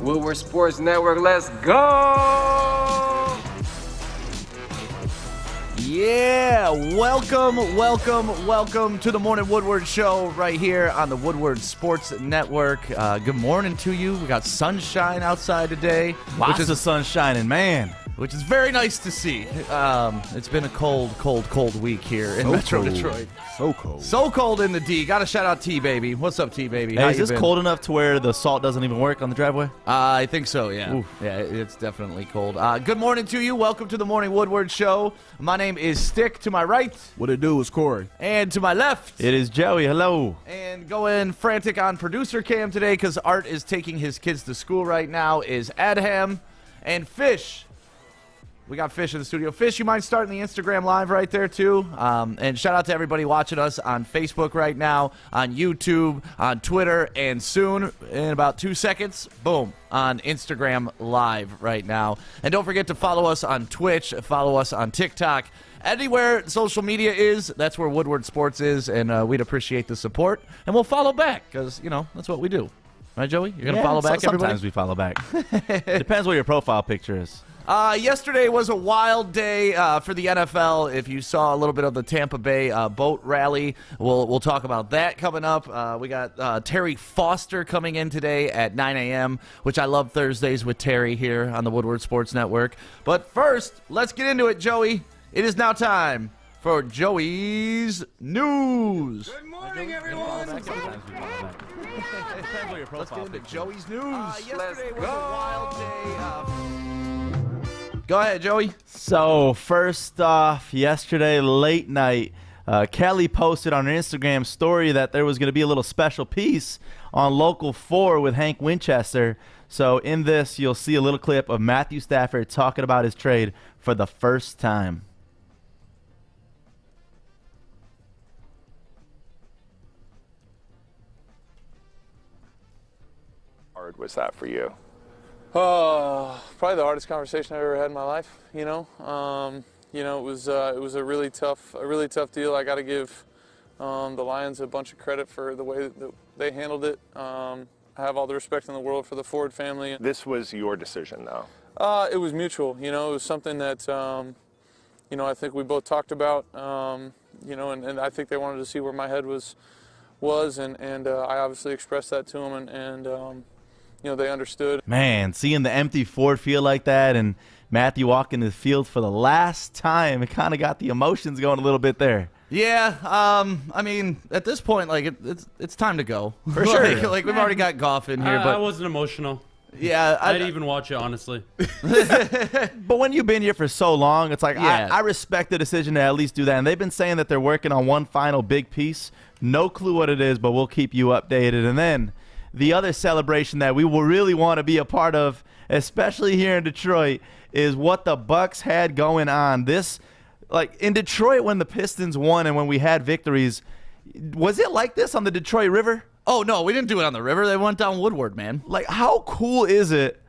Woodward Sports Network, let's go! Yeah, welcome to the Morning Woodward Show right here on the Woodward Sports Network. Good morning to you. We got sunshine outside today. Lots of sun shining, man. Which is very nice to see. It's been a cold week here in Metro Detroit. So cold in the D. Got to shout out T-Baby. What's up, T-Baby? Hey, is this cold enough to where the salt doesn't even work on the driveway? I think so, yeah. Oof. Yeah, it's definitely cold. Good morning to you. Welcome to the Morning Woodward Show. My name is Stick. To my right. What it do is Corey. And to my left. It is Joey. Hello. And going frantic on producer cam today because Art is taking his kids to school right now is Adham and Fish. We got Fish in the studio. Fish, you mind starting the Instagram live right there, too? And shout out to everybody watching us on Facebook right now, on YouTube, on Twitter, and soon, in about 2 seconds, boom, on Instagram live right now. And don't forget to follow us on Twitch, follow us on TikTok. Anywhere social media is, that's where Woodward Sports is, and we'd appreciate the support. And we'll follow back, because, you know, that's what we do. Right, Joey? You're going to follow back, everybody? Sometimes we follow back. Depends what your profile picture is. Yesterday was a wild day for the NFL. If you saw a little bit of the Tampa Bay boat rally, we'll talk about that coming up. We got Terry Foster coming in today at 9 a.m., which I love Thursdays with Terry here on the Woodward Sports Network. But first, let's get into it, Joey. It is now time for Joey's News. Good morning, everyone! Depends what your profile Let's get into picture is. Joey's News. Yesterday was go. a wild day. Go ahead, Joey. So, first off, yesterday late night, Kelly posted on her Instagram story that there was going to be a little special piece on Local 4 with Hank Winchester. So, in this, you'll see a little clip of Matthew Stafford talking about his trade for the first time. How hard was that for you? Probably the hardest conversation I've ever had in my life. It was a really tough deal. I got to give the Lions a bunch of credit for the way that they handled it. I have all the respect in the world for the Ford family. This was your decision, though. It was mutual. It was something that I think we both talked about. And I think they wanted to see where my head was, and I obviously expressed that to them, and they understood. Man, seeing the empty Ford field like that and Matthew walking the field for the last time, it kind of got the emotions going a little bit there. Yeah, I mean, at this point, like it's time to go For sure. like we've already got Goff in here, I but wasn't emotional. yeah, I'd even watch it, honestly. But when you've been here for so long, it's like Yeah. I respect the decision to at least do that. And they've been saying that they're working on one final big piece. No clue what it is, but we'll keep you updated. And then the other celebration that we will really want to be a part of, especially here in Detroit, is what the Bucs had going on. This, like in Detroit when the Pistons won and when we had victories, was it like this on the Detroit River? oh no, we didn't do it on the river. They went down Woodward, man. Like, how cool is it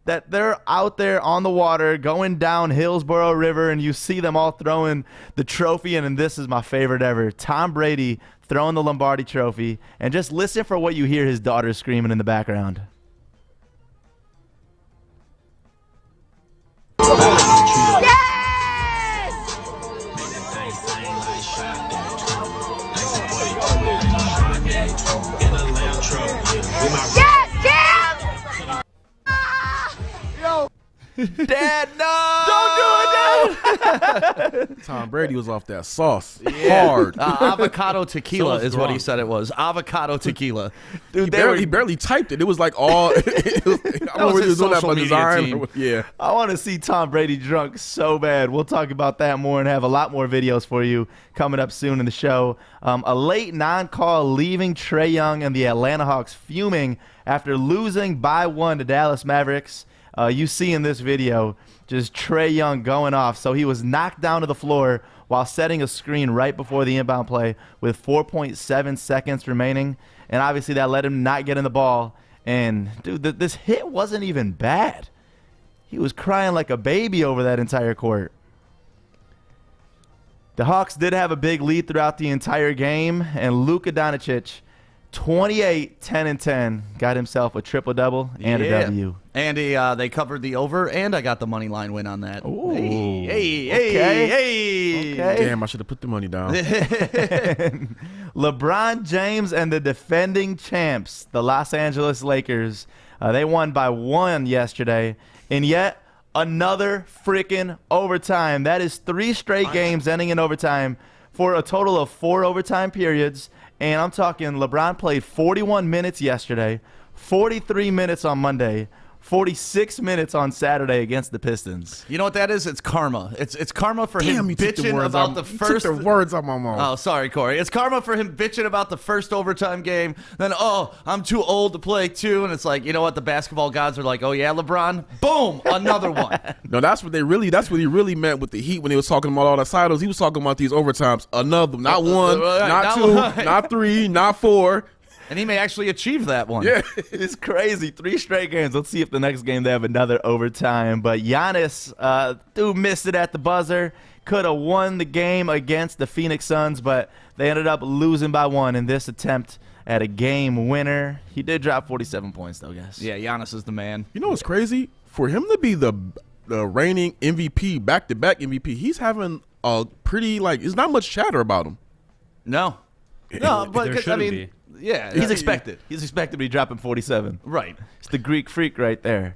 that they're out there on the water going down Hillsborough River and you see them all throwing the trophy? And this is my favorite ever, Tom Brady throwing the Lombardi trophy, and just listen for what you hear his daughter screaming in the background. Dad, no! Don't do it, Dad! Tom Brady was off that sauce hard. Avocado tequila So is what he strong. said it was. Avocado tequila. Dude, He barely typed it. It was like all. I don't know was if he his was doing that social by media design. team. Yeah. I want to see Tom Brady drunk so bad. We'll talk about that more and have a lot more videos for you coming up soon in the show. A late non-call leaving Trae Young and the Atlanta Hawks fuming after losing by 1 to Dallas Mavericks. You see in this video just Trae Young going off. So he was knocked down to the floor while setting a screen right before the inbound play with 4.7 seconds remaining. And obviously that let him not get in the ball. And, dude, this hit wasn't even bad. He was crying like a baby over that entire court. The Hawks did have a big lead throughout the entire game, and Luka Doncic 28, 10, and 10. Got himself a triple-double and a W. And they covered the over, and I got the money line win on that. Ooh. Hey. Okay. Damn, I should have put the money down. LeBron James and the defending champs, the Los Angeles Lakers, they won by 1 yesterday, and yet another freaking overtime. That is 3 straight games ending in overtime for a total of 4 overtime periods. And I'm talking LeBron played 41 minutes yesterday, 43 minutes on Monday, 46 minutes on Saturday against the Pistons. You know what that is? It's karma. It's karma for him Damn, you took the bitching words about out. the You first. took the words out my mouth. Oh, sorry, Corey. It's karma for him bitching about the first overtime game. Then, I'm too old to play too. And it's like, you know what? The basketball gods are like, oh yeah, LeBron, boom, another one. No, that's what he really meant with the Heat when he was talking about all the titles. He was talking about these overtimes. Another, not 1, not 2, not 3, not 4. And he may actually achieve that one. Yeah. It's crazy. 3 straight games. Let's see if the next game they have another overtime. But Giannis, dude, missed it at the buzzer. Could have won the game against the Phoenix Suns, but they ended up losing by 1 in this attempt at a game winner. He did drop 47 points, though, guys. Yeah, Giannis is the man. You know what's crazy? For him to be the reigning MVP, back-to-back MVP, he's having a pretty, there's not much chatter about him. No, but There 'cause, shouldn't be. yeah, He's expected. He's expected to be dropping 47. right. It's the Greek freak right there.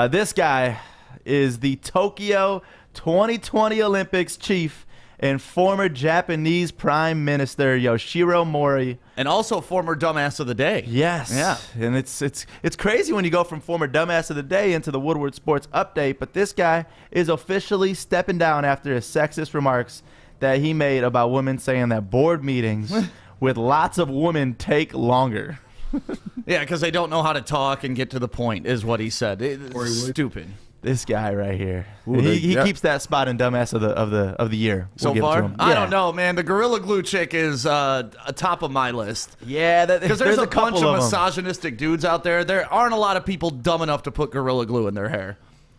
This guy is the Tokyo 2020 Olympics chief and former Japanese Prime Minister Yoshiro Mori. And also former dumbass of the day. Yes. Yeah. And it's crazy when you go from former dumbass of the day into the Woodward Sports update, but this guy is officially stepping down after his sexist remarks that he made about women saying that board meetings with lots of women take longer. Yeah, because they don't know how to talk and get to the point, is what he said. It's stupid. This guy right here. Ooh, He keeps that spot in dumbass of the year. So We'll give it to far, him. I Yeah. don't know, man. The Gorilla Glue chick is top of my list. Yeah, Because there's a bunch couple of them. misogynistic dudes out there. There aren't a lot of people dumb enough to put Gorilla Glue in their hair.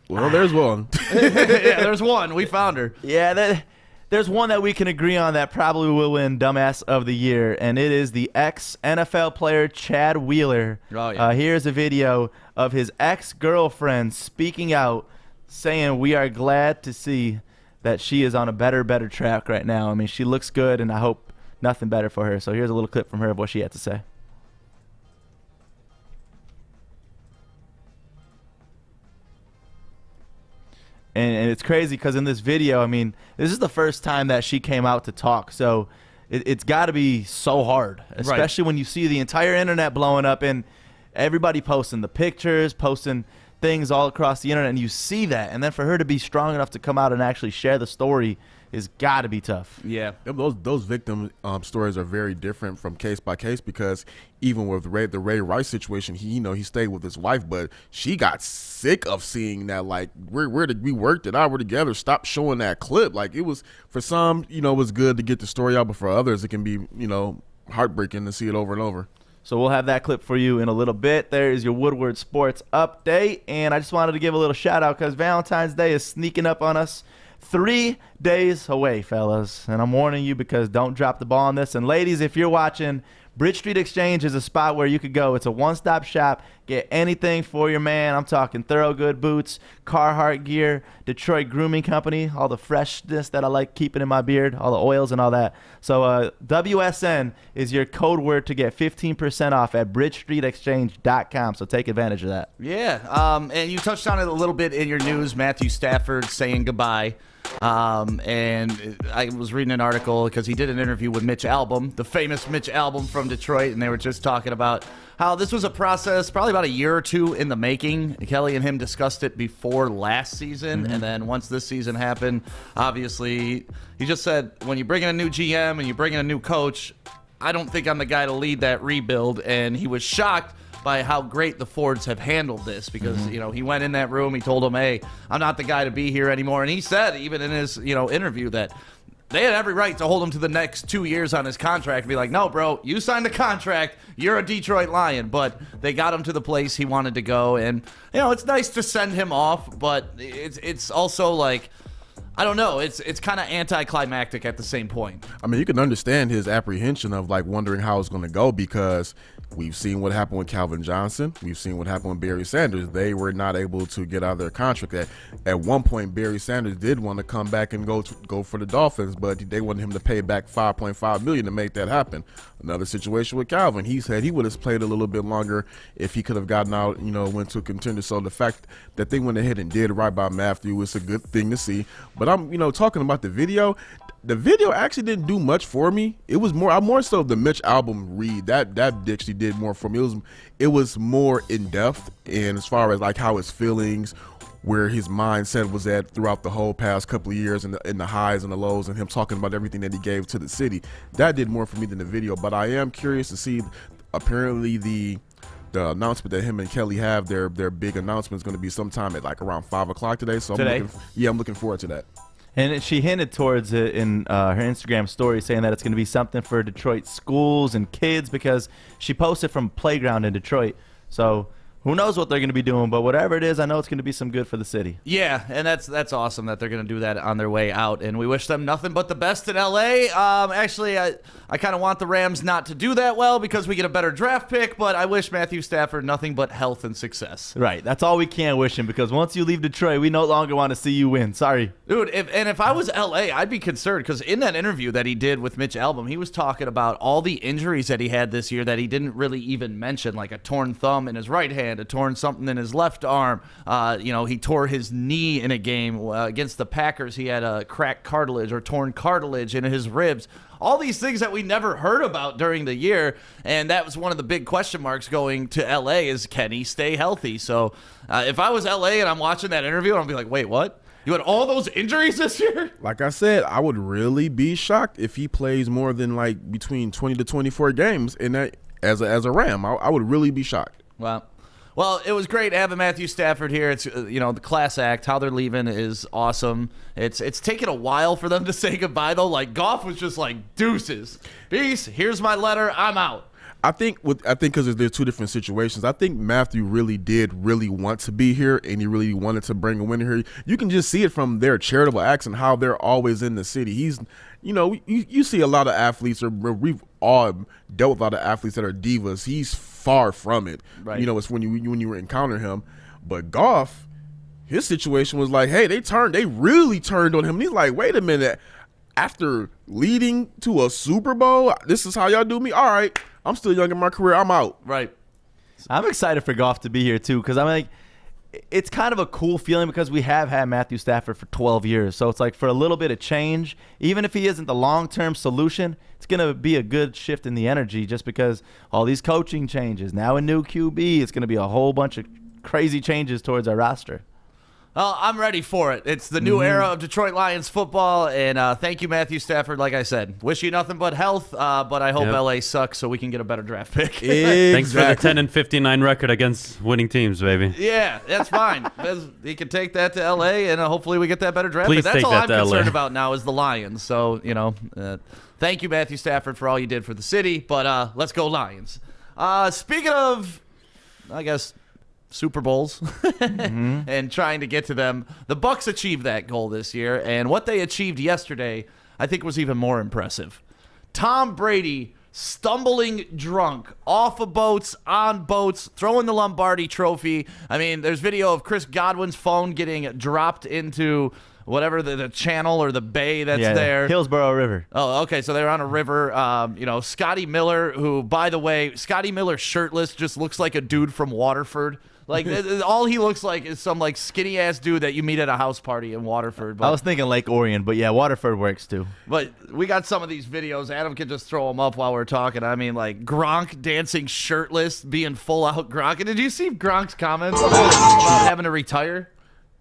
Well, there's one. Yeah, there's one. We found her. Yeah, there's one that we can agree on that probably will win Dumbass of the Year, and it is the ex-NFL player Chad Wheeler. Oh, yeah. Here's a video of his ex-girlfriend speaking out, saying, "We are glad to see that she is on a better track right now. I mean, she looks good, and I hope nothing better for her." So here's a little clip from her of what she had to say. And it's crazy because in this video, I mean, this is the first time that she came out to talk. So it's got to be so hard, especially when you see the entire internet blowing up and everybody posting the pictures, posting things all across the internet, and you see that. And then for her to be strong enough to come out and actually share the story is got to be tough. Yeah. Those victim stories are very different from case by case because even with the Ray Rice situation, he stayed with his wife, but she got sick of seeing that. Like, where did we worked it out? We're together. Stop showing that clip. Like, it was for some, it was good to get the story out, but for others, it can be heartbreaking to see it over and over. So we'll have that clip for you in a little bit. There is your Woodward Sports update, and I just wanted to give a little shout out because Valentine's Day is sneaking up on us. 3 days away, fellas. And I'm warning you because don't drop the ball on this. And ladies, if you're watching, Bridge Street Exchange is a spot where you could go. It's a one-stop shop. Get anything for your man. I'm talking Thorogood boots, Carhartt gear, Detroit Grooming Company, all the freshness that I like keeping in my beard, all the oils and all that. So WSN is your code word to get 15% off at bridgestreetexchange.com. So take advantage of that. Yeah. And you touched on it a little bit in your news, Matthew Stafford saying goodbye. And I was reading an article because he did an interview with Mitch Albom, the famous Mitch Albom from Detroit, and they were just talking about how this was a process probably about a year or two in the making. Kelly and him discussed it before last season, and then once this season happened, obviously, he just said, when you bring in a new GM and you bring in a new coach, I don't think I'm the guy to lead that rebuild, and he was shocked by how great the Fords have handled this because, he went in that room, he told them, hey, I'm not the guy to be here anymore. And he said, even in his, interview, that they had every right to hold him to the next 2 years on his contract and be like, no, bro, you signed a contract. You're a Detroit Lion. But they got him to the place he wanted to go. And, it's nice to send him off, but it's also like, I don't know. It's kind of anticlimactic at the same point. I mean, you can understand his apprehension of like wondering how it's going to go, because we've seen what happened with Calvin Johnson. We've seen what happened with Barry Sanders. They were not able to get out of their contract. At one point, Barry Sanders did want to come back and go for the Dolphins, but they wanted him to pay back $5.5 million to make that happen. Another situation with Calvin. He said he would have played a little bit longer if he could have gotten out, went to a contender. So the fact that they went ahead and did right by Matthew is a good thing to see. But I'm, talking about the video. The video actually didn't do much for me. It was more so the Mitch album read that actually did more for me. It was more in depth, and as far as like how his feelings, where his mindset was at throughout the whole past couple of years, and the highs and the lows, and him talking about everything that he gave to the city. That did more for me than the video. But I am curious to see. Apparently the announcement that him and Kelly have, their big announcement is going to be sometime at like around 5 o'clock today. So I'm looking forward to that. And she hinted towards it in her Instagram story, saying that it's going to be something for Detroit schools and kids, because she posted from playground in Detroit. So who knows what they're going to be doing, but whatever it is, I know it's going to be some good for the city. Yeah, and that's awesome that they're going to do that on their way out, and we wish them nothing but the best in L.A. Actually, I kind of want the Rams not to do that well because we get a better draft pick, but I wish Matthew Stafford nothing but health and success. Right, that's all we can wish him, because once you leave Detroit, we no longer want to see you win. Sorry. Dude, if I was L.A., I'd be concerned, because in that interview that he did with Mitch Albom, he was talking about all the injuries that he had this year that he didn't really even mention, like a torn thumb in his right hand, a torn something in his left arm. He tore his knee in a game against the Packers. He had a cracked cartilage or torn cartilage in his ribs. All these things that we never heard about during the year, and that was one of the big question marks going to L.A. is, can he stay healthy? So if I was L.A. and I'm watching that interview, I'll be like, wait, what? You had all those injuries this year? Like I said, I would really be shocked if he plays more than like between 20 to 24 games in that as a Ram. I would really be shocked. Wow. Well, it was great having Matthew Stafford here. It's the class act. How they're leaving is awesome. It's taken a while for them to say goodbye though. Like Goff was just like, deuces, peace. Here's my letter. I'm out. I think because there's two different situations. I think Matthew really want to be here, and he really wanted to bring a winner here. You can just see it from their charitable acts and how they're always in the city. He's, you see a lot of athletes, or we've all dealt with a lot of athletes that are divas. He's far from it. Right. It's when you encounter him. But Goff, his situation was like, hey, they really turned on him. And he's like, wait a minute, after leading to a Super Bowl, this is how y'all do me? All right, I'm still young in my career. I'm out. Right. I'm excited for Goff to be here too, because I'm like, it's kind of a cool feeling because we have had Matthew Stafford for 12 years. So it's like, for a little bit of change, even if he isn't the long-term solution, it's going to be a good shift in the energy, just because all these coaching changes, now a new QB, it's going to be a whole bunch of crazy changes towards our roster. Well, I'm ready for it. It's the new era of Detroit Lions football, and thank you, Matthew Stafford. Like I said, wish you nothing but health, but I hope LA sucks so we can get a better draft pick. Exactly. Thanks for the 10-59 record against winning teams, baby. Yeah, that's fine. He can take that to LA, and hopefully we get that better draft Please pick. That's take all that I'm to concerned LA. about now is the Lions. So, thank you, Matthew Stafford, for all you did for the city, but let's go Lions. Speaking of, I guess, Super Bowls and trying to get to them, the Bucs achieved that goal this year, and what they achieved yesterday I think was even more impressive. Tom Brady stumbling drunk off of boats, on boats, throwing the Lombardi trophy. I mean, there's video of Chris Godwin's phone getting dropped into whatever the channel or the bay that's there. Hillsborough River. Oh, okay. So they're on a river. Scotty Miller, who, by the way, Scotty Miller shirtless just looks like a dude from Waterford. Like, all he looks like is some, like, skinny-ass dude that you meet at a house party in Waterford. But, I was thinking Lake Orion, but yeah, Waterford works too. But we got some of these videos. Adam can just throw them up while we're talking. I mean, like, Gronk dancing shirtless, being full-out Gronk. And did you see Gronk's comments about having to retire?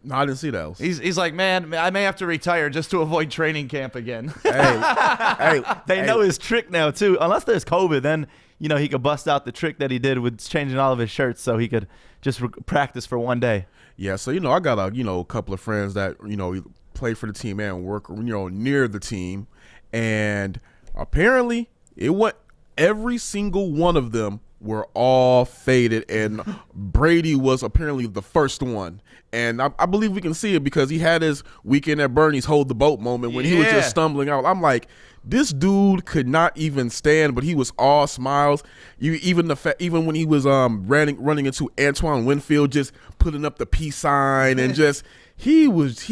No, I didn't see those. He's like, man, I may have to retire just to avoid training camp again. They know his trick now too. Unless there's COVID, then he could bust out the trick that he did with changing all of his shirts, so he could just practice for one day. Yeah, so I got a couple of friends that play for the team and work near the team, and apparently every single one of them were all faded, and Brady was apparently the first one. And I believe we can see it because he had his weekend at Bernie's hold the boat moment when he was just stumbling out. I'm like, this dude could not even stand, but he was all smiles. Even when he was running into Antoine Winfield, just putting up the peace sign, and just he was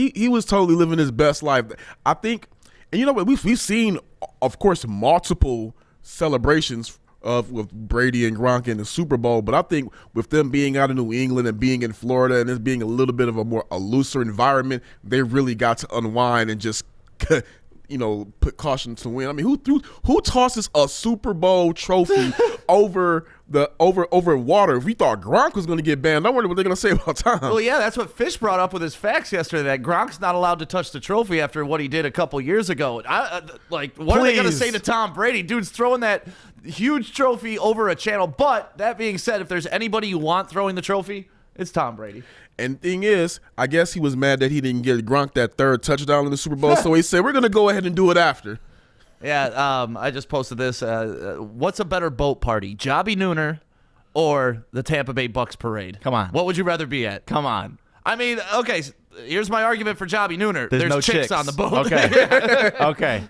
totally living his best life. I think, and you know what, we've seen, of course, multiple celebrations with Brady and Gronk in the Super Bowl, but I think with them being out in New England and being in Florida and this being a little bit of a looser environment, they really got to unwind and just put caution to win. I mean, who tosses a Super Bowl trophy over water? If we thought Gronk was going to get banned, I wonder what they're going to say about Tom. Well, yeah, that's what Fish brought up with his facts yesterday, that Gronk's not allowed to touch the trophy after what he did a couple years ago. What are they going to say to Tom Brady? Dude's throwing that huge trophy over a channel. But that being said, if there's anybody you want throwing the trophy, it's Tom Brady. And thing is, I guess he was mad that he didn't get Gronk that third touchdown in the Super Bowl, so he said, we're going to go ahead and do it after. Yeah, I just posted this. What's a better boat party, Jobby Nooner or the Tampa Bay Bucs parade? Come on. What would you rather be at? Come on. I mean, okay, here's my argument for Jobby Nooner. There's no chicks on the boat. Okay. Okay.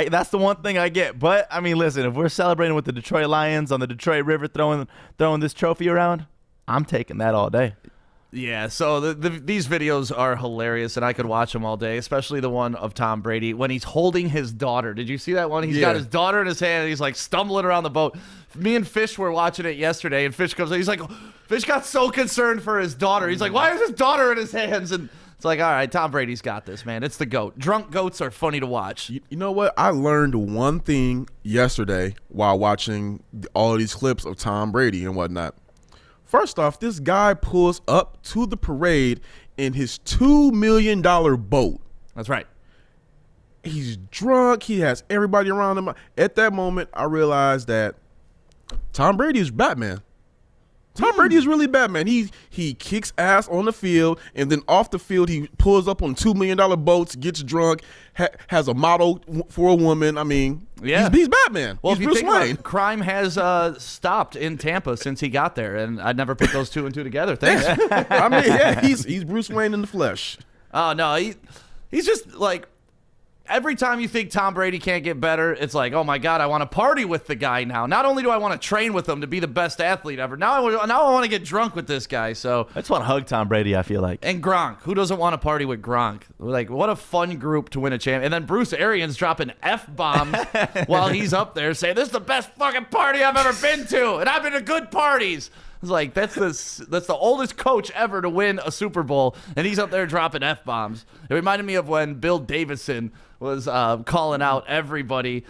That's the one thing I get. But, I mean, listen, if we're celebrating with the Detroit Lions on the Detroit River throwing this trophy around, I'm taking that all day. Yeah, so these videos are hilarious, and I could watch them all day, especially the one of Tom Brady when he's holding his daughter. Did you see that one? He's got his daughter in his hand, and he's, like, stumbling around the boat. Me and Fish were watching it yesterday, and Fish comes in. He's like, Fish got so concerned for his daughter. He's like, why is his daughter in his hands? And it's like, all right, Tom Brady's got this, man. It's the GOAT. Drunk goats are funny to watch. You know what? I learned one thing yesterday while watching all these clips of Tom Brady and whatnot. First off, this guy pulls up to the parade in his $2 million boat. That's right. He's drunk. He has everybody around him. At that moment, I realized that Tom Brady is Batman. Tom Brady is really Batman. He kicks ass on the field, and then off the field, he pulls up on $2 million boats, gets drunk, has a model for a woman. I mean, he's Batman. Well, he's if you Bruce think Wayne. about it, crime has stopped in Tampa since he got there, and I never put those two and two together. Thanks. I mean, yeah, he's Bruce Wayne in the flesh. Oh, no, he's just like, every time you think Tom Brady can't get better, it's like, oh my God, I want to party with the guy now. Not only do I want to train with him to be the best athlete ever, now I want to get drunk with this guy. So I just want to hug Tom Brady, I feel like. And Gronk. Who doesn't want to party with Gronk? Like, what a fun group to win a champion. And then Bruce Arians dropping F-bombs while he's up there saying, this is the best fucking party I've ever been to, and I've been to good parties. It's like, that's the oldest coach ever to win a Super Bowl, and he's up there dropping F-bombs. It reminded me of when Bill Davison was calling out everybody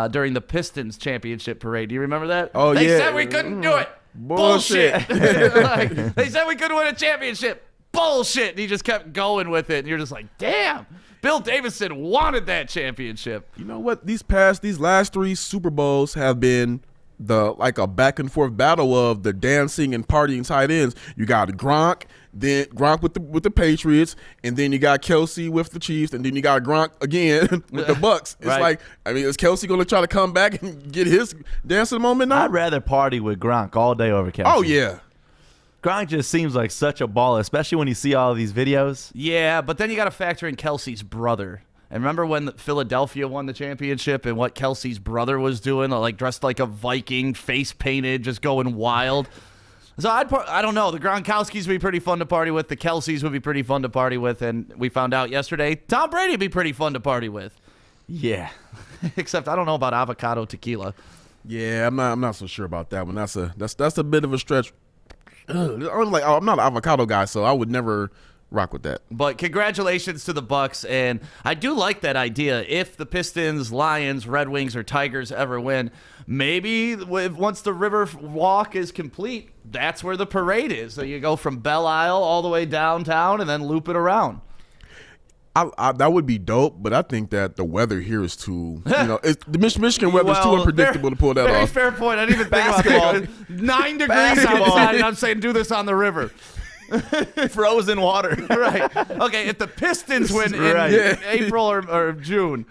during the Pistons championship parade. Do you remember that? Oh, They yeah. said we couldn't do it. Bullshit. Like, they said we couldn't win a championship. Bullshit. And he just kept going with it, and you're just like, damn. Bill Davison wanted that championship. You know what? These last three Super Bowls have been a back and forth battle of the dancing and partying tight ends. You got Gronk, then Gronk with the Patriots, and then you got Kelsey with the Chiefs, and then you got Gronk again with the Bucs. It's Right. like, I mean, is Kelsey going to try to come back and get his dancing moment now? I'd rather party with Gronk all day over Kelsey. Oh yeah. Gronk just seems like such a baller, especially when you see all of these videos. Yeah, but then you got to factor in Kelsey's brother. And remember when Philadelphia won the championship and what Kelsey's brother was doing, like dressed like a Viking, face painted, just going wild. So I don't know. The Gronkowskis would be pretty fun to party with. The Kelseys would be pretty fun to party with. And we found out yesterday, Tom Brady would be pretty fun to party with. Yeah. Except I don't know about avocado tequila. Yeah, I'm not so sure about that one. That's a bit of a stretch. I'm not an avocado guy, so I would never rock with that. But congratulations to the Bucs, and I do like that idea. If the Pistons, Lions, Red Wings, or Tigers ever win, maybe once the River Walk is complete, that's where the parade is. So you go from Belle Isle all the way downtown and then loop it around. That would be dope, but I think that the weather here is too, the Michigan weather is too unpredictable to pull that very off. fair point. I didn't even think about it. 9 degrees outside, and I'm saying do this on the river. Frozen water. Right. Okay, if the Pistons win in Right. April or June,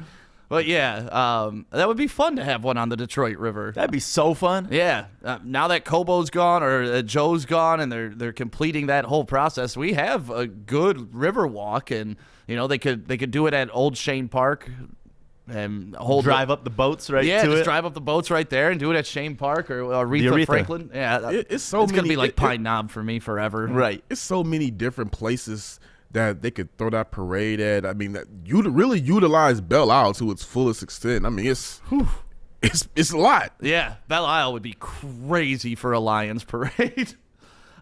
But yeah, that would be fun to have one on the Detroit River. That'd be so fun. Yeah. Now that Kobo's gone or Joe's gone and they're completing that whole process, we have a good river walk, and they could do it at Old Shane Park and drive up the boats right yeah, to just it. drive up the boats right there and do it at Shane Park or Aretha Franklin. Yeah, it's gonna be like Pine Knob for me forever. Right. It's so many different places that they could throw that parade at. I mean, that you really utilize Belle Isle to its fullest extent. I mean, it's a lot. Yeah, Belle Isle would be crazy for a Lions parade.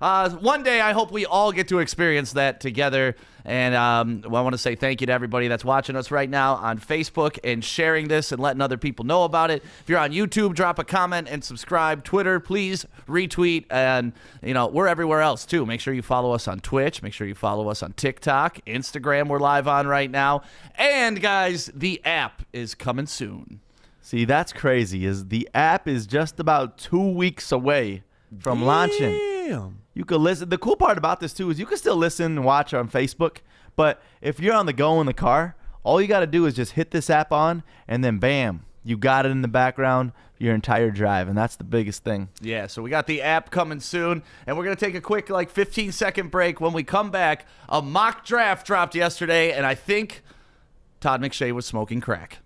One day, I hope we all get to experience that together. And I want to say thank you to everybody that's watching us right now on Facebook and sharing this and letting other people know about it. If you're on YouTube, drop a comment and subscribe. Twitter, please retweet. And, we're everywhere else, too. Make sure you follow us on Twitch. Make sure you follow us on TikTok. Instagram, we're live on right now. And, guys, the app is coming soon. See, that's crazy. Is the app is just about 2 weeks away from launching. Damn. You can listen. The cool part about this, too, is you can still listen and watch on Facebook. But if you're on the go in the car, all you got to do is just hit this app on, and then, bam, you got it in the background your entire drive, and that's the biggest thing. Yeah, so we got the app coming soon, and we're going to take a quick, 15-second break. When we come back, a mock draft dropped yesterday, and I think Todd McShay was smoking crack.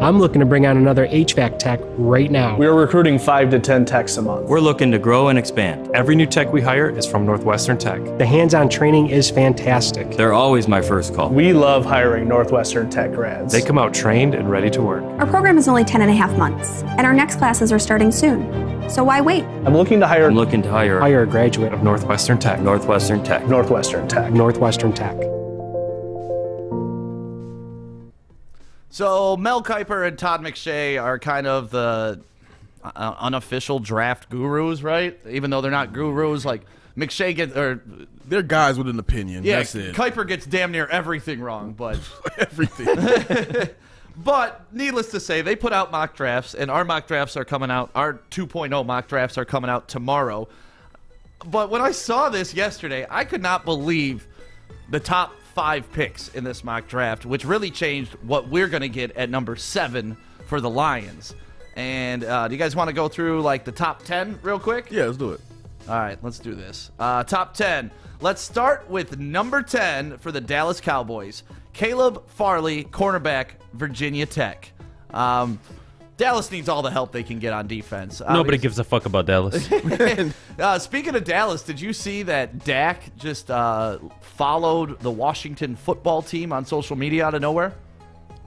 I'm looking to bring on another HVAC tech right now. We are recruiting 5 to 10 techs a month. We're looking to grow and expand. Every new tech we hire is from Northwestern Tech. The hands-on training is fantastic. They're always my first call. We love hiring Northwestern Tech grads. They come out trained and ready to work. Our program is only 10.5 months, and our next classes are starting soon. So why wait? I'm looking to hire a graduate of Northwestern Tech. Northwestern Tech. Northwestern Tech. Northwestern Tech. So Mel Kiper and Todd McShay are kind of the unofficial draft gurus, right? Even though they're not gurus, McShay they're guys with an opinion. Yeah, that's it. Kiper gets damn near everything wrong, but everything. But needless to say, they put out mock drafts, and our mock drafts are coming out. Our 2.0 mock drafts are coming out tomorrow. But when I saw this yesterday, I could not believe the top 5 picks in this mock draft, which really changed what we're going to get at number 7 for the Lions. And do you guys want to go through the top 10 real quick? Yeah, let's do it. All right, let's do this. Top 10. Let's start with number 10 for the Dallas Cowboys. Caleb Farley, cornerback, Virginia Tech. Dallas needs all the help they can get on defense. Nobody gives a fuck about Dallas. Speaking of Dallas, did you see that Dak just followed the Washington football team on social media out of nowhere?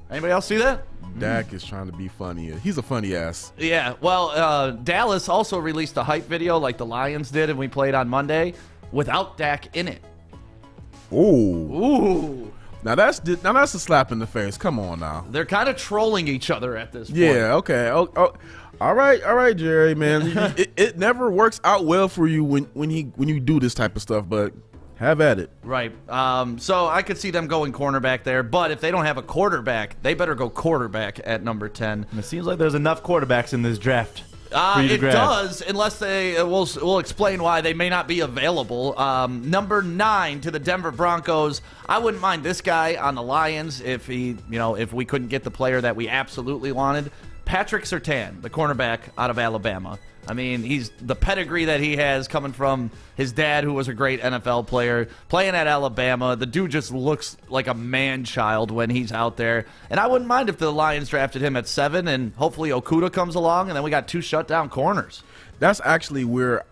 Anybody else see that? Dak is trying to be funny. He's a funny ass. Yeah, well, Dallas also released a hype video like the Lions did and we played on Monday without Dak in it. Ooh. Now that's a slap in the face. Come on now. They're kind of trolling each other at this point. Yeah, okay. Oh, all right, Jerry, man. it never works out well for you when you do this type of stuff, but have at it. Right. So I could see them going cornerback there, but if they don't have a quarterback, they better go quarterback at number 10. And it seems like there's enough quarterbacks in this draft. It does, unless we'll explain why they may not be available. Number 9 to the Denver Broncos. I wouldn't mind this guy on the Lions if if we couldn't get the player that we absolutely wanted. Patrick Surtain, the cornerback out of Alabama. I mean, he's the pedigree that he has coming from his dad, who was a great NFL player, playing at Alabama. The dude just looks like a man-child when he's out there. And I wouldn't mind if the Lions drafted him at 7, and hopefully Okudah comes along, and then we got 2 shutdown corners. That's actually where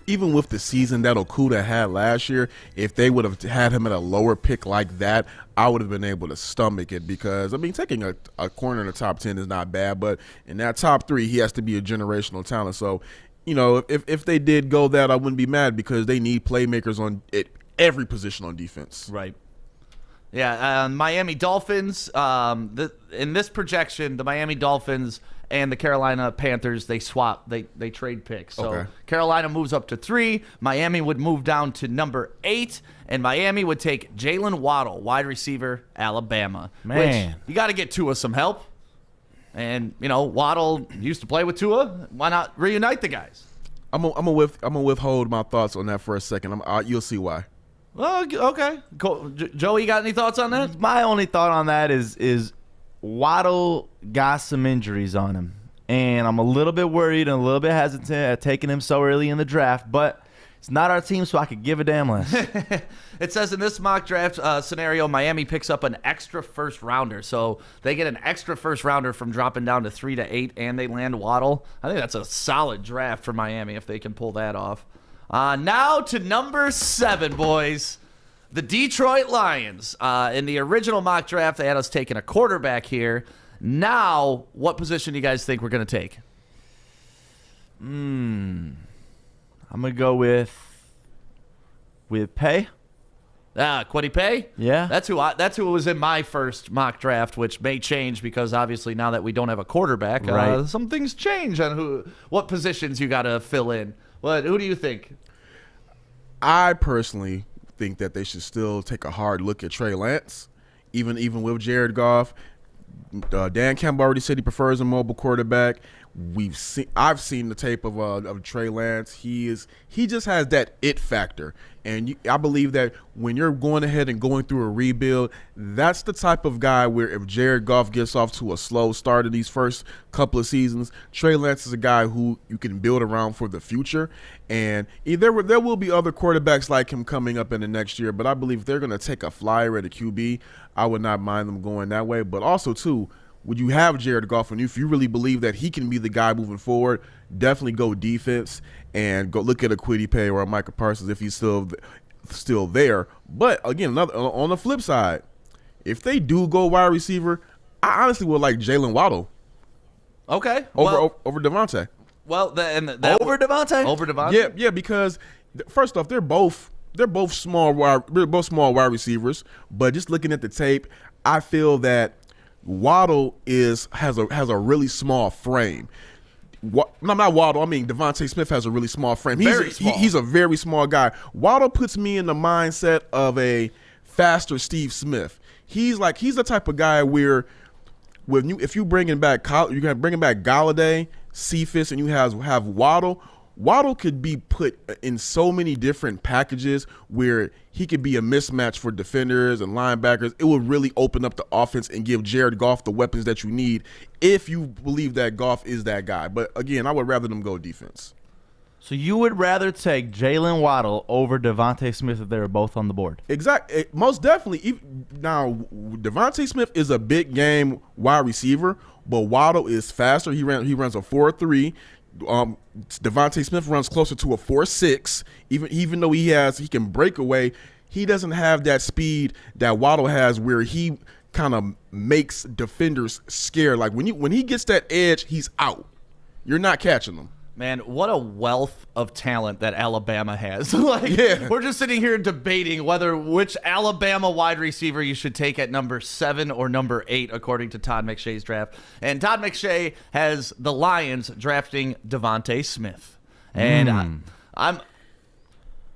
even with the season that Okudah had last year, if they would have had him at a lower pick like that, I would have been able to stomach it because, I mean, taking a corner in the top 10 is not bad, but in that top 3, he has to be a generational talent. So, if they did go that, I wouldn't be mad because they need playmakers on every position on defense. Right. Yeah, Miami Dolphins, in this projection, the Miami Dolphins and the Carolina Panthers, they swap. They trade picks. So okay. Carolina moves up to 3. Miami would move down to number 8. And Miami would take Jalen Waddle, wide receiver, Alabama. Man. Which you got to get Tua some help. And, Waddle used to play with Tua. Why not reunite the guys? I'm gonna withhold my thoughts on that for a second. You'll see why. Well, okay. Cool. Joey, you got any thoughts on that? My only thought on that is Waddle got some injuries on him, and I'm a little bit worried and a little bit hesitant at taking him so early in the draft, but it's not our team, so I could give a damn less. It says in this mock draft scenario, Miami picks up an extra first rounder. So they get an extra first rounder from dropping down to 3 to 8, and they land Waddle. I think that's a solid draft for Miami if they can pull that off. Now to number 7, boys. The Detroit Lions. In the original mock draft, they had us taking a quarterback here. Now, what position do you guys think we're going to take? I'm going to go with Pay. Quiddy Pay? Yeah. That's who was in my first mock draft, which may change because obviously now that we don't have a quarterback, right. Some things change on what positions you got to fill in. Who do you think? I personally think that they should still take a hard look at Trey Lance, even with Jared Goff. Dan Campbell already said he prefers a mobile quarterback. I've seen the tape of Trey Lance. He just has that it factor, and I believe that when you're going ahead and going through a rebuild, that's the type of guy where if Jared Goff gets off to a slow start in these first couple of seasons, Trey Lance is a guy who you can build around for the future. And there will be other quarterbacks like him coming up in the next year, but I believe if they're going to take a flyer at a QB, I would not mind them going that way. But also too, would you have Jared Goff, and if you really believe that he can be the guy moving forward, definitely go defense and go look at a Quiddy Pay or a Micah Parsons if he's still there. But again, on the flip side, if they do go wide receiver, I honestly would like Jalen Waddle. Okay. Over Devontae. Well, over Devontae? Over Devontae? Yeah, because first off, they're both small wide receivers. But just looking at the tape, I feel that Waddle has a really small frame. Not Waddle. I mean, Devontae Smith has a really small frame. He's a very small guy. Waddle puts me in the mindset of a faster Steve Smith. He's the type of guy where if you bringing back Galladay, Cephas, and you have Waddle. Waddle could be put in so many different packages where he could be a mismatch for defenders and linebackers. It would really open up the offense and give Jared Goff the weapons that you need if you believe that Goff is that guy. But again, I would rather them go defense. So you would rather take Jalen Waddle over Devontae Smith if they were both on the board? Exactly. Most definitely. Now, Devontae Smith is a big game wide receiver, but Waddle is faster. He runs a 4.3. Devontae Smith runs closer to a 4.6. Even though he can break away, he doesn't have that speed that Waddle has, where he kind of makes defenders scared. Like when he gets that edge, he's out. You're not catching him. Man, what a wealth of talent that Alabama has. We're just sitting here debating which Alabama wide receiver you should take at number 7 or number 8, according to Todd McShay's draft. And Todd McShay has the Lions drafting Devontae Smith. And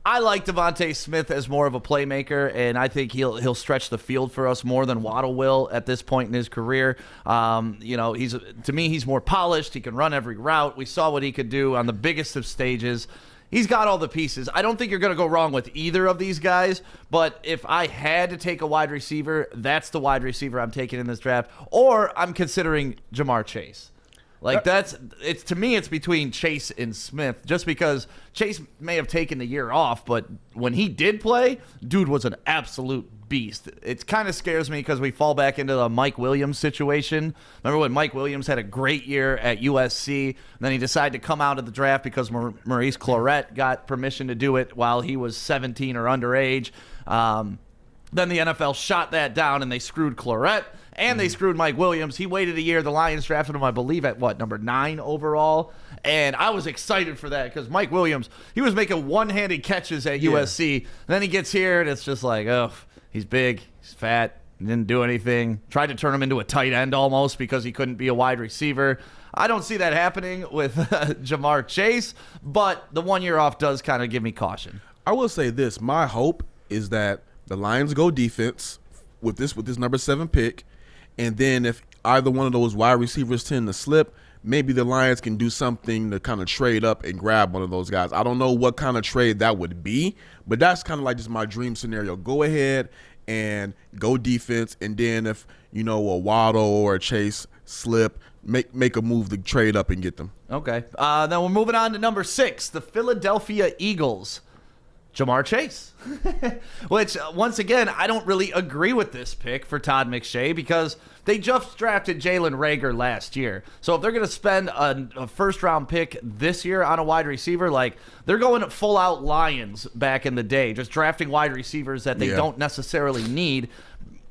I like Devontae Smith as more of a playmaker, and I think he'll stretch the field for us more than Waddle will at this point in his career. To me, he's more polished. He can run every route. We saw what he could do on the biggest of stages. He's got all the pieces. I don't think you're going to go wrong with either of these guys, but if I had to take a wide receiver, that's the wide receiver I'm taking in this draft, or I'm considering Jamar Chase. To me, it's between Chase and Smith, just because Chase may have taken the year off, but when he did play, dude was an absolute beast. It kind of scares me because we fall back into the Mike Williams situation. Remember when Mike Williams had a great year at USC, and then he decided to come out of the draft because Maurice Clarett got permission to do it while he was 17 or underage. Then the NFL shot that down, and they screwed Clarett. And they screwed Mike Williams. He waited a year. The Lions drafted him, I believe, at number 9 overall. And I was excited for that because Mike Williams, he was making one-handed catches at USC. And then he gets here, and it's just like, oh, he's big, he's fat, didn't do anything. Tried to turn him into a tight end almost because he couldn't be a wide receiver. I don't see that happening with Jamar Chase, but the 1 year off does kind of give me caution. I will say this. My hope is that the Lions go defense with this number 7 pick. And then if either one of those wide receivers tend to slip, maybe the Lions can do something to kind of trade up and grab one of those guys. I don't know what kind of trade that would be, but that's kind of like just my dream scenario. Go ahead and go defense, and then if, a Waddle or a Chase slip, make a move to trade up and get them. Okay. Then we're moving on to number 6, the Philadelphia Eagles. Jamar Chase, which, once again, I don't really agree with this pick for Todd McShay because they just drafted Jalen Reagor last year. So if they're going to spend a first-round pick this year on a wide receiver, they're going full-out Lions back in the day, just drafting wide receivers that they don't necessarily need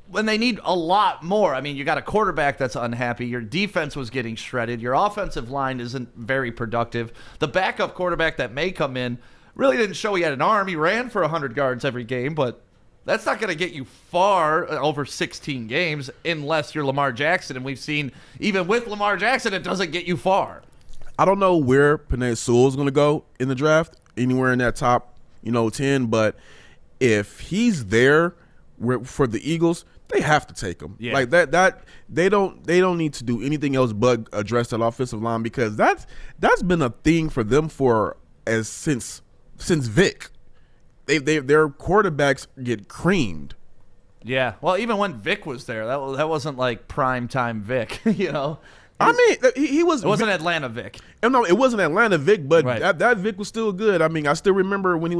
when they need a lot more. I mean, you got a quarterback that's unhappy. Your defense was getting shredded. Your offensive line isn't very productive. The backup quarterback that may come in really didn't show he had an arm. He ran for 100 yards every game, but that's not going to get you far over 16 games unless you're Lamar Jackson. And we've seen, even with Lamar Jackson, it doesn't get you far. I don't know where Penei Sewell's going to go in the draft, anywhere in that top, 10. But if he's there for the Eagles, they have to take him. Yeah. Like that they don't need to do anything else but address that offensive line, because that's been a thing for them since Vic. Their quarterbacks get creamed. Yeah. Well, even when Vic was there, that wasn't like prime time Vic, I mean, he was. It wasn't Atlanta Vic. No, it wasn't Atlanta Vic, but right. that Vic was still good. I mean, I still remember when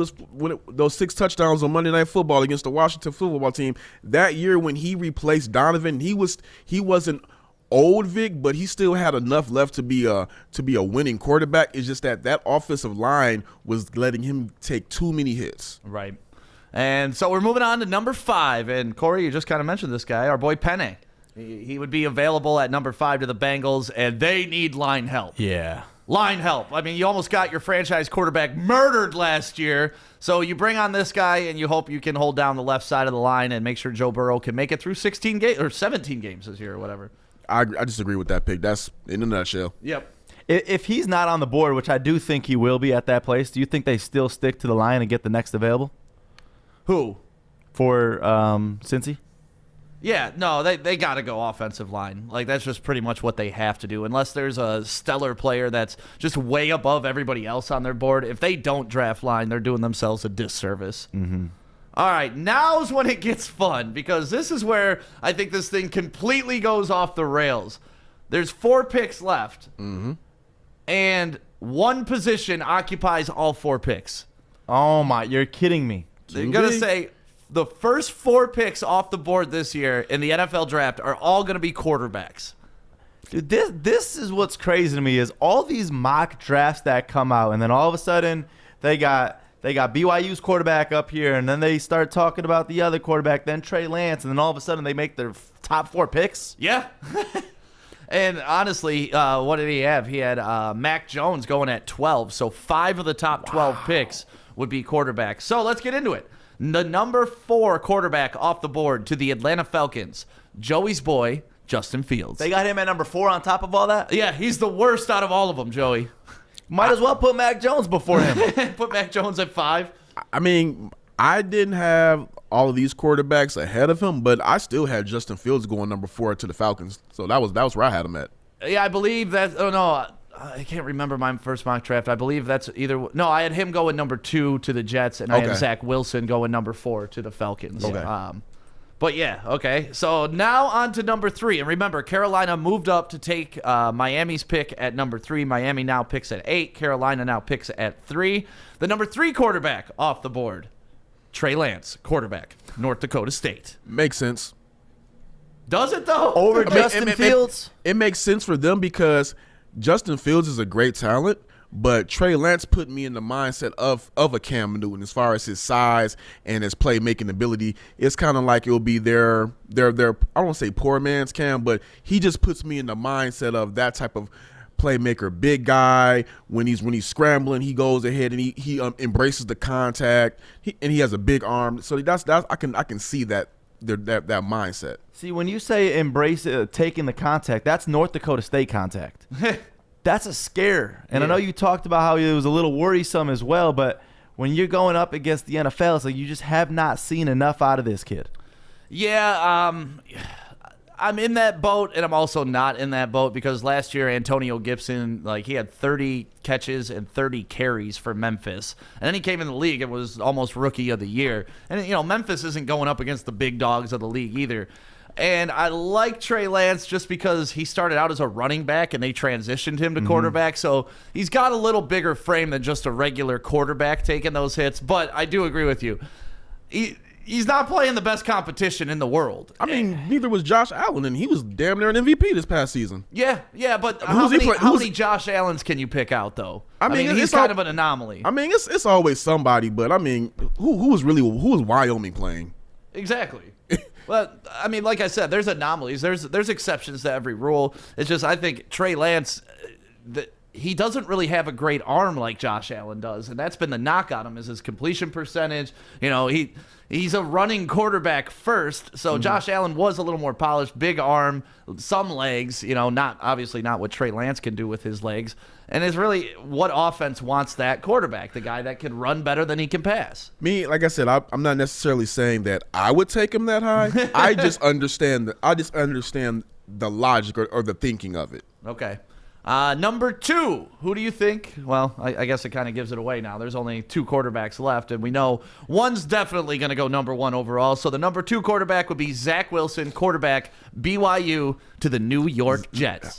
those 6 touchdowns on Monday Night Football against the Washington football team that year when he replaced Donovan. He wasn't old Vic, but he still had enough left to be a winning quarterback. It's just that offensive line was letting him take too many hits. Right. And so we're moving on to number 5. And Corey, you just kind of mentioned this guy, our boy Penei. He would be available at number 5 to the Bengals, and they need line help. Yeah. Line help. I mean, you almost got your franchise quarterback murdered last year. So you bring on this guy, and you hope you can hold down the left side of the line and make sure Joe Burrow can make it through 16 games or 17 games this year or whatever. I disagree with that pick. That's in a nutshell. Yep. If he's not on the board, which I do think he will be at that place, do you think they still stick to the line and get the next available? Who? For Cincy? Yeah, no, they got to go offensive line. Like, that's just pretty much what they have to do. Unless there's a stellar player that's just way above everybody else on their board. If they don't draft line, they're doing themselves a disservice. Mm-hmm. All right, now's when it gets fun, because this is where I think this thing completely goes off the rails. There's 4 picks left, and one position occupies all 4 picks. Oh, my, you're kidding me. They're going to say the first 4 picks off the board this year in the NFL draft are all going to be quarterbacks. Dude, this is what's crazy to me is all these mock drafts that come out, and then all of a sudden they got BYU's quarterback up here, and then they start talking about the other quarterback, then Trey Lance, and then all of a sudden they make their top 4 picks. Yeah. And honestly, what did he have? He had Mac Jones going at 12, so 5 of the top 12 picks would be quarterbacks. So let's get into it. The number 4 quarterback off the board to the Atlanta Falcons, Joey's boy, Justin Fields. They got him at number 4 on top of all that? Yeah, he's the worst out of all of them, Joey. Might as well put Mac Jones before him. Put Mac Jones at 5. I mean, I didn't have all of these quarterbacks ahead of him, but I still had Justin Fields going number 4 to the Falcons. So that was where I had him at. Yeah, I believe that. Oh, no. I can't remember my first mock draft. I believe that's either. No, I had him going number 2 to the Jets, and I had Zack Wilson going number 4 to the Falcons. Okay. But yeah, okay. So now on to number 3. And remember, Carolina moved up to take Miami's pick at number 3. Miami now picks at 8. Carolina now picks at 3. The number 3 quarterback off the board, Trey Lance, quarterback, North Dakota State. Makes sense. Does it, though? Over Justin Fields? It makes sense for them because Justin Fields is a great talent, but Trey Lance put me in the mindset of a Cam Newton as far as his size and his playmaking ability. It's kind of like it will be their I don't want to say poor man's Cam, but he just puts me in the mindset of that type of playmaker, big guy. When he's scrambling, he goes ahead and he embraces the contact. He has a big arm, so that's I can see that mindset. See, when you say embrace taking the contact, that's North Dakota State contact. That's a scare. And I know you talked about how it was a little worrisome as well, but when you're going up against the NFL, it's like you just have not seen enough out of this kid. Yeah, I'm in that boat, and I'm also not in that boat because last year Antonio Gibson, he had 30 catches and 30 carries for Memphis. And then he came in the league and was almost rookie of the year. And, Memphis isn't going up against the big dogs of the league either. And I like Trey Lance just because he started out as a running back and they transitioned him to quarterback. So he's got a little bigger frame than just a regular quarterback taking those hits. But I do agree with you. He's not playing the best competition in the world. I mean, neither was Josh Allen, and he was damn near an MVP this past season. Yeah, but how many Josh Allens can you pick out, though? I mean he's kind of an anomaly. I mean, it's always somebody, but I mean, who was Wyoming playing? Exactly. Well, I mean, like I said, there's anomalies. There's exceptions to every rule. It's just I think Trey Lance, he doesn't really have a great arm like Josh Allen does, and that's been the knock on him is his completion percentage. He's a running quarterback first, so Josh Allen was a little more polished, big arm, some legs, not what Trey Lance can do with his legs. And it's really what offense wants that quarterback, the guy that can run better than he can pass. Me, like I said, I'm not necessarily saying that I would take him that high. I just understand the logic or the thinking of it. Okay. Number 2, who do you think? Well, I guess it kind of gives it away now. There's only 2 quarterbacks left, and we know one's definitely going to go number 1 overall. So the number 2 quarterback would be Zack Wilson, quarterback, BYU to the New York Jets.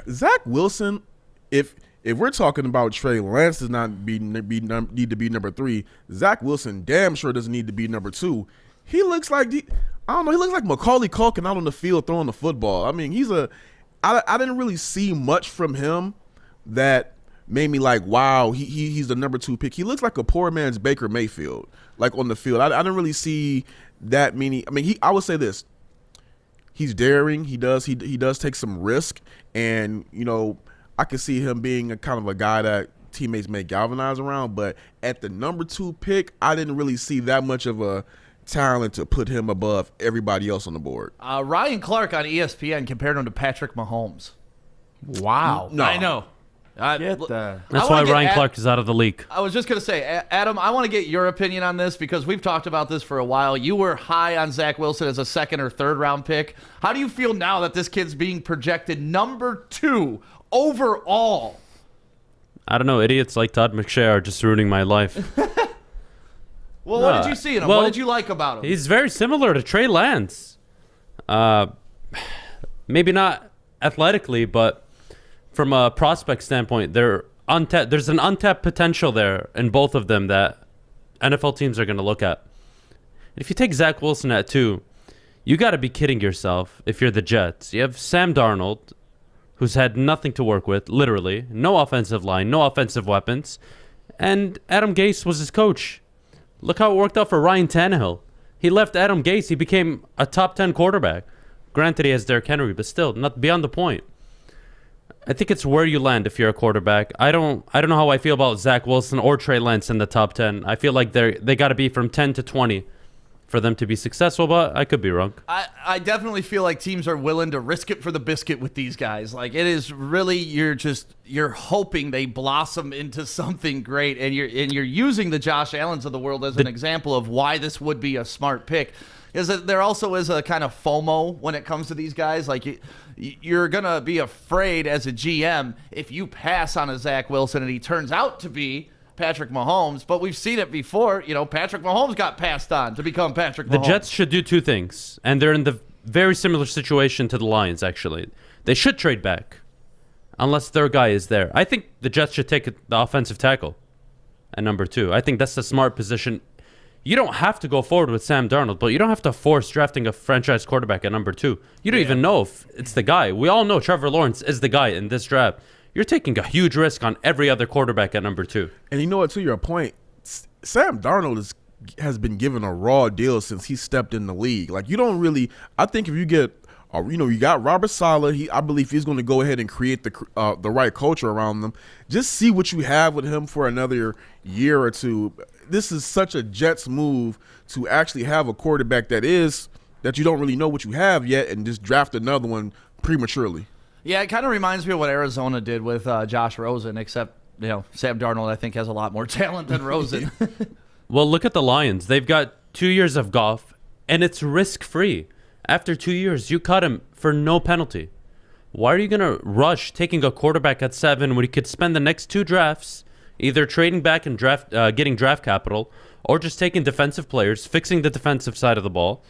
Zack Wilson, if we're talking about Trey Lance does not need to be number 3, Zack Wilson damn sure doesn't need to be number 2. He looks like he looks like Macaulay Culkin out on the field throwing the football. I mean, I didn't really see much from him that made me like, wow, he's the number 2 pick. He looks like a poor man's Baker Mayfield, on the field. I didn't really see that many. I mean, I would say this. He's daring. He does take some risk, and I could see him being a kind of a guy that teammates may galvanize around. But at the number 2 pick, I didn't really see that much of a talent to put him above everybody else on the board. Ryan Clark on ESPN compared him to Patrick Mahomes. Wow. No. I know. That's why Ryan Clark is out of the league. I was just going to say, Adam, I want to get your opinion on this because we've talked about this for a while. You were high on Zack Wilson as a 2nd or 3rd round pick. How do you feel now that this kid's being projected number 2 overall? I don't know. Idiots like Todd McShay are just ruining my life. Well, what did you see in him? What did you like about him? He's very similar to Trey Lance. Maybe not athletically, but from a prospect standpoint, there's an untapped potential there in both of them that NFL teams are going to look at. If you take Zack Wilson at 2, you got to be kidding yourself if you're the Jets. You have Sam Darnold, who's had nothing to work with, literally. No offensive line, no offensive weapons. And Adam Gase was his coach. Look how it worked out for Ryan Tannehill. He left Adam Gase. He became a top 10 quarterback. Granted, he has Derrick Henry, but still, not beyond the point. I think it's where you land if you're a quarterback. I don't know how I feel about Zack Wilson or Trey Lance in the top 10. I feel like they got to be from 10 to 20 for them to be successful, but I could be wrong. I definitely feel like teams are willing to risk it for the biscuit with these guys. It is really you're hoping they blossom into something great, and you're using the Josh Allens of the world as an example of why this would be a smart pick. Is that there also is a kind of FOMO when it comes to these guys. You're gonna be afraid as a GM if you pass on a Zack Wilson and he turns out to be Patrick Mahomes, but we've seen it before. Patrick Mahomes got passed on to become Patrick Mahomes. The Jets should do 2 things, and they're in the very similar situation to the Lions, actually. They should trade back, unless their guy is there. I think the Jets should take the offensive tackle at number 2. I think that's the smart position. You don't have to go forward with Sam Darnold, but you don't have to force drafting a franchise quarterback at number 2. You don't even know if it's the guy. We all know Trevor Lawrence is the guy in this draft. You're taking a huge risk on every other quarterback at number 2. And you know what, to your point, Sam Darnold has been given a raw deal since he stepped in the league. You don't really – I think if you get you got Robert Saleh. I believe he's going to go ahead and create the right culture around them. Just see what you have with him for another year or 2. This is such a Jets move to actually have a quarterback that you don't really know what you have yet and just draft another one prematurely. Yeah, it kind of reminds me of what Arizona did with Josh Rosen, except, Sam Darnold, I think, has a lot more talent than Rosen. Well, look at the Lions. They've got 2 years of Goff, and it's risk-free. After 2 years, you cut him for no penalty. Why are you going to rush taking a quarterback at 7 when you could spend the next 2 drafts either trading back and getting draft capital or just taking defensive players, fixing the defensive side of the ball?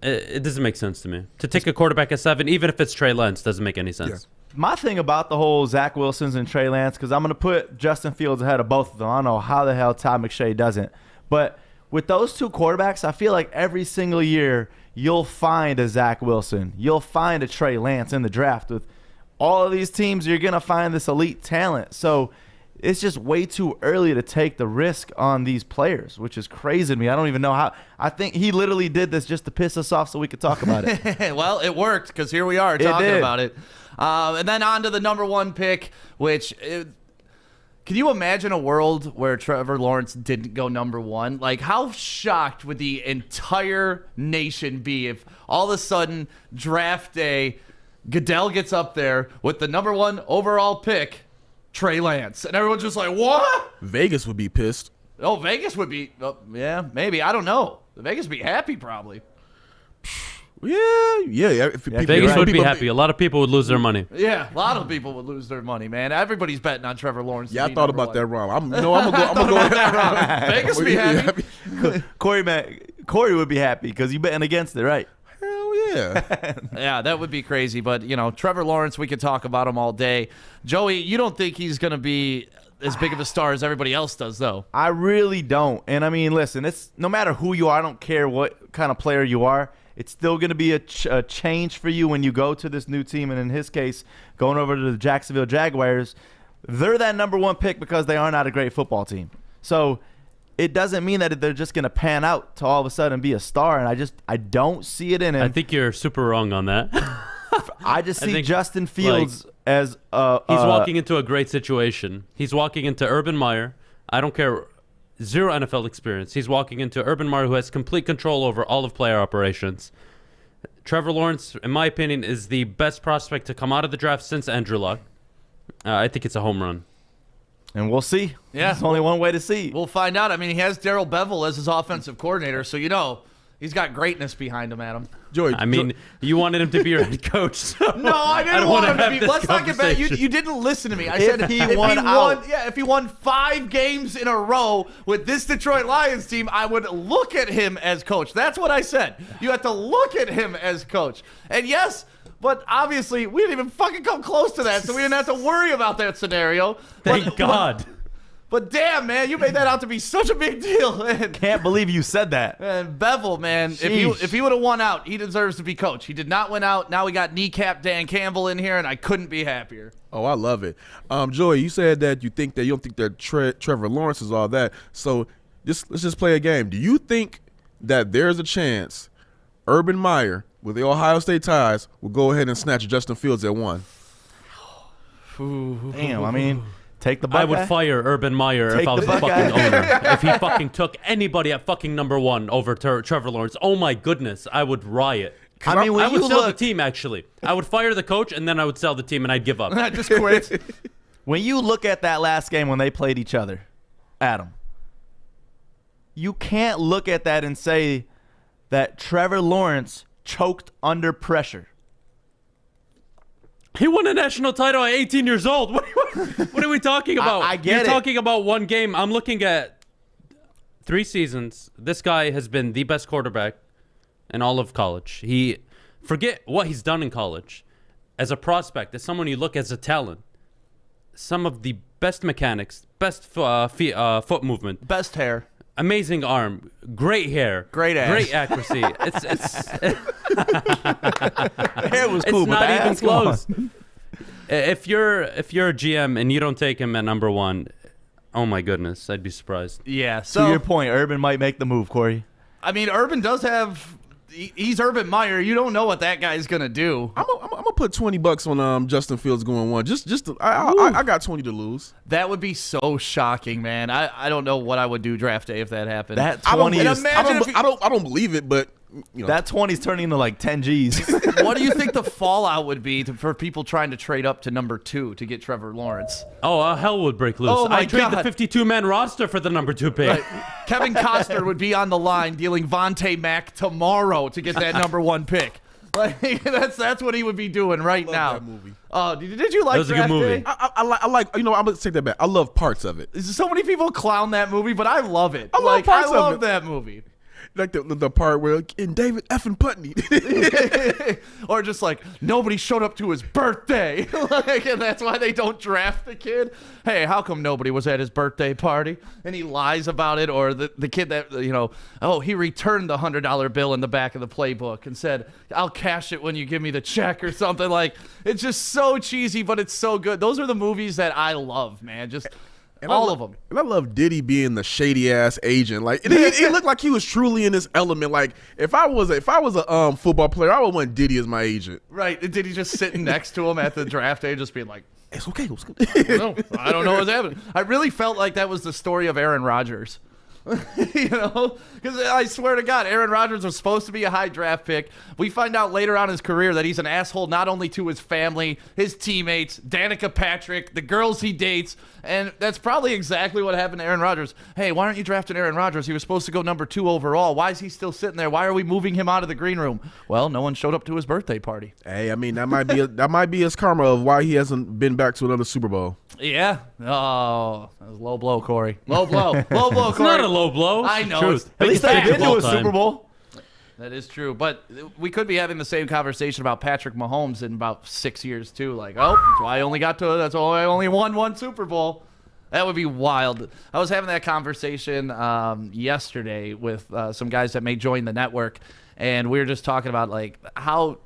It doesn't make sense to me. To take a quarterback at 7, even if it's Trey Lance, doesn't make any sense. Yeah. My thing about the whole Zack Wilsons and Trey Lance, because I'm going to put Justin Fields ahead of both of them. I don't know how the hell Todd McShay doesn't. But with those 2 quarterbacks, I feel like every single year you'll find a Zack Wilson. You'll find a Trey Lance in the draft. With all of these teams, you're going to find this elite talent. So it's just way too early to take the risk on these players, which is crazy to me. I don't even know how. I think he literally did this just to piss us off so we could talk about it. Well, it worked because here we are talking about it. And then on to the number 1 pick, which can you imagine a world where Trevor Lawrence didn't go number 1? Like, how shocked would the entire nation be if all of a sudden draft day, Goodell gets up there with the number 1 overall pick, Trey Lance, and everyone's just like, what? Vegas would be pissed. Oh, Vegas would be, yeah, maybe. I don't know. Vegas would be happy, probably. Yeah. Vegas would be happy. A lot of people would lose their money. Yeah, a lot of people would lose their money, man. Everybody's betting on Trevor Lawrence. Yeah, I thought about that wrong. I'm gonna go that wrong. Vegas would be happy. Corey would be happy because you betting against it, right? Hell yeah. Yeah, that would be crazy. But, Trevor Lawrence, we could talk about him all day. Joey, you don't think he's going to be as big of a star as everybody else does, though? I really don't. And, I mean, listen, it's no matter who you are, I don't care what kind of player you are, it's still going to be a change for you when you go to this new team. And in his case, going over to the Jacksonville Jaguars, they're that number 1 pick because they are not a great football team. So it doesn't mean that they're just going to pan out to all of a sudden be a star. And I don't see it in him. I think you're super wrong on that. I just see Justin Fields as he's walking into a great situation. He's walking into Urban Meyer. I don't care. 0 NFL experience. He's walking into Urban Meyer, who has complete control over all of player operations. Trevor Lawrence, in my opinion, is the best prospect to come out of the draft since Andrew Luck. I think it's a home run. And we'll see. Yeah. There's only one way to see. We'll find out. I mean, he has Darrell Bevell as his offensive coordinator, so he's got greatness behind him, Adam. Joey, I mean, you wanted him to be your head coach. So no, I didn't want him to be. Let's not get back. You didn't listen to me. I said if he won 5 games in a row with this Detroit Lions team, I would look at him as coach. That's what I said. You have to look at him as coach. And yes, but obviously we didn't even fucking come close to that, so we didn't have to worry about that scenario. Thank God. But damn, man, you made that out to be such a big deal. Man. Can't believe you said that. And Bevel, man, if he would have won out, he deserves to be coach. He did not win out. Now we got kneecap Dan Campbell in here, and I couldn't be happier. Oh, I love it. Joey, you said that you don't think that Trevor Lawrence is all that. So let's just play a game. Do you think that there's a chance Urban Meyer, with the Ohio State ties, will go ahead and snatch Justin Fields at 1? Damn, I mean, take the Buck I would guy. fire Urban Meyer if I was the fucking owner. If he fucking took anybody at fucking number 1 over Trevor Lawrence, oh my goodness, I would riot. I mean, I would sell the team, actually. I would fire the coach, and then I would sell the team, and I'd give up. Just quit. When you look at that last game when they played each other, Adam, you can't look at that and say that Trevor Lawrence choked under pressure. He won a national title at 18 years old. What are we talking about? I get it. You're talking about one game. I'm looking at 3 seasons. This guy has been the best quarterback in all of college. Forget what he's done in college. As a prospect, as someone you look as a talent, some of the best mechanics, best foot movement, best hair, amazing arm, great hair, great ass, great accuracy. The hair was cool, it's but not the even ass, close. If you're a GM and you don't take him at number 1, oh my goodness, I'd be surprised. Yeah. So to your point, Urban might make the move, Corey. I mean, Urban does have. He's Urban Meyer. You don't know what that guy's gonna do. I'm gonna put $20 on Justin Fields going 1. I got 20 to lose. That would be so shocking, man. I don't know what I would do draft day if that happened. That 20 is. I don't believe it, but That 20's turning into like 10 G's. What do you think the fallout would be for people trying to trade up to number 2 to get Trevor Lawrence? Oh, hell would break loose. Oh, my I trade God. the 52-man roster for the number 2 pick. Right. Kevin Costner would be on the line dealing Vontae Mack tomorrow to get that number 1 pick. Like that's what he would be doing right now. That movie. Did you like That was a good Draft movie. Day? I like. I'm gonna take that back. I love parts of it. So many people clown that movie, but I love it. I love parts I love of it. that movie. Like the part where in David effing Putney. Or just like nobody showed up to his birthday. And that's why they don't draft the kid. Hey, how come nobody was at his birthday party? And he lies about it. Or the kid that, he returned the $100 bill in the back of the playbook and said, I'll cash it when you give me the check or something. Like, it's just so cheesy, but it's so good. Those are the movies that I love, man. Just all of them. And I love Diddy being the shady ass agent. Like it looked like he was truly in his element. Like if I was a football player, I would want Diddy as my agent. Right. Did he just sitting next to him at the draft day, just being like, It's okay. It's good. no, I don't know what's happening. I really felt like that was the story of Aaron Rodgers. Because I swear to God, Aaron Rodgers was supposed to be a high draft pick. We find out later on in his career that he's an asshole not only to his family, his teammates, Danica Patrick, the girls he dates, and that's probably exactly what happened to Aaron Rodgers. Hey, why aren't you drafting Aaron Rodgers? He was supposed to go number 2 overall. Why is he still sitting there? Why are we moving him out of the green room? Well, no one showed up to his birthday party. Hey, I mean that might be his karma of why he hasn't been back to another Super Bowl. Yeah. Oh, that was low blow, Corey. Low blow. Low blow, Corey. It's not a low blow. I know. Truth. At least they've been to a Super Bowl. That is true. But we could be having the same conversation about Patrick Mahomes in about 6 years, too. Like, that's why I only won 1 Super Bowl. That would be wild. I was having that conversation yesterday with some guys that may join the network, and we were just talking about, like, how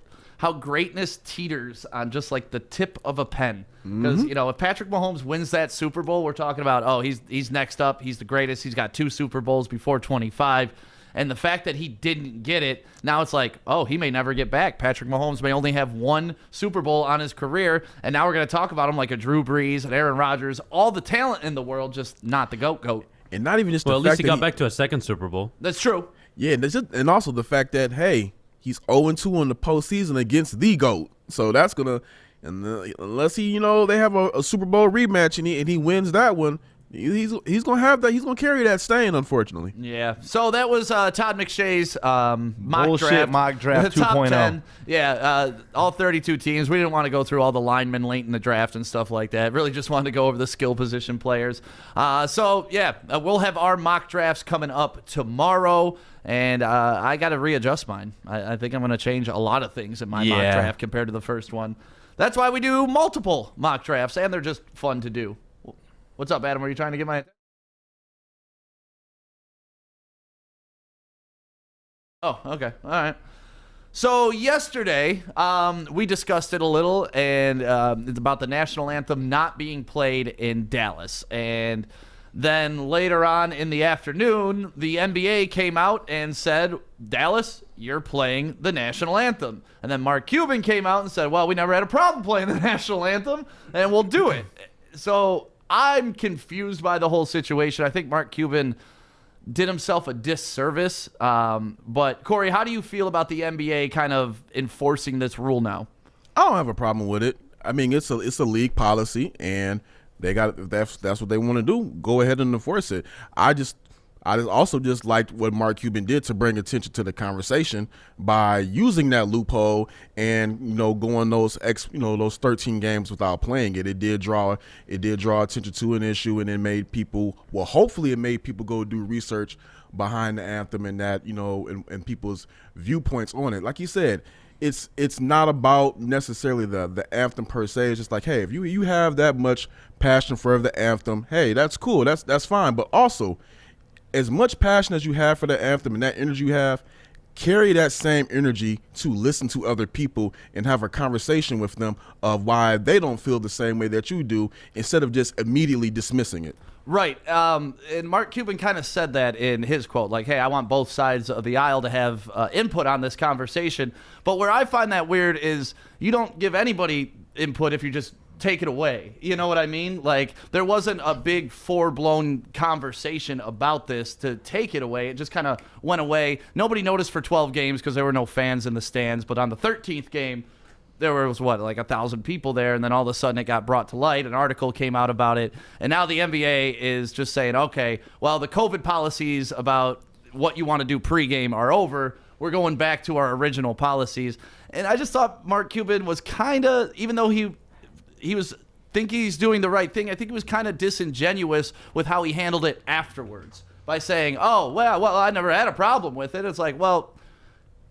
greatness teeters on just, like, the tip of a pen. Because, if Patrick Mahomes wins that Super Bowl, we're talking about, he's next up. He's the greatest. He's got 2 Super Bowls before 25. And the fact that he didn't get it, now it's like, he may never get back. Patrick Mahomes may only have 1 Super Bowl on his career, and now we're going to talk about him like a Drew Brees and Aaron Rodgers, all the talent in the world, just not the GOAT. And not even just Well, the at fact least he that got back to a 2nd Super Bowl. That's true. Yeah, and also the fact that, hey, he's 0-2 in the postseason against the GOAT. So that's going to, unless he, they have a Super Bowl rematch and he wins that one, he's going to have that. He's going to carry that stain, unfortunately. Yeah. So that was Todd McShay's mock draft top 2.0. 10. Yeah, all 32 teams. We didn't want to go through all the linemen late in the draft and stuff like that. Really just wanted to go over the skill position players. We'll have our mock drafts coming up tomorrow. And I got to readjust mine. I think I'm going to change a lot of things in my mock draft compared to the first one. That's why we do multiple mock drafts, and they're just fun to do. What's up, Adam? Are you trying to get my... Oh, okay. All right. So yesterday, we discussed it a little, and it's about the national anthem not being played in Dallas. And then later on in the afternoon, the NBA came out and said, Dallas, you're playing the national anthem. And then Mark Cuban came out and said, well, we never had a problem playing the national anthem, and we'll do it. So I'm confused by the whole situation. I think Mark Cuban did himself a disservice. But, Corey, how do you feel about the NBA kind of enforcing this rule now? I don't have a problem with it. I mean, it's a league policy, and they got if that's what they want to do, go ahead and enforce it. I also just liked what Mark Cuban did to bring attention to the conversation by using that loophole and going those 13 games without playing it. It did draw attention to an issue, and it made people hopefully it made people go do research behind the anthem and that and people's viewpoints on it. Like you said, it's not about necessarily the anthem per se. It's just like, hey, if you have that much passion for the anthem, hey, that's cool, that's fine. But also, as much passion as you have for the anthem and that energy you have, carry that same energy to listen to other people and have a conversation with them of why they don't feel the same way that you do, instead of just immediately dismissing it. Right. And Mark Cuban kind of said that in his quote, like, hey, I want both sides of the aisle to have input on this conversation. But where I find that weird is you don't give anybody input if you're just take it away. You know what I mean? Like, there wasn't a big full-blown conversation about this to take it away. It just kind of went away. Nobody noticed for 12 games because there were no fans in the stands. But on the 13th game, there was, like 1,000 people there, and then all of a sudden it got brought to light. An article came out about it. And now the NBA is just saying, okay, well, the COVID policies about what you want to do pregame are over. We're going back to our original policies. And I just thought Mark Cuban was kind of, even though he was thinking he's doing the right thing, I think he was kind of disingenuous with how he handled it afterwards by saying, oh, well, I never had a problem with it. It's like, well,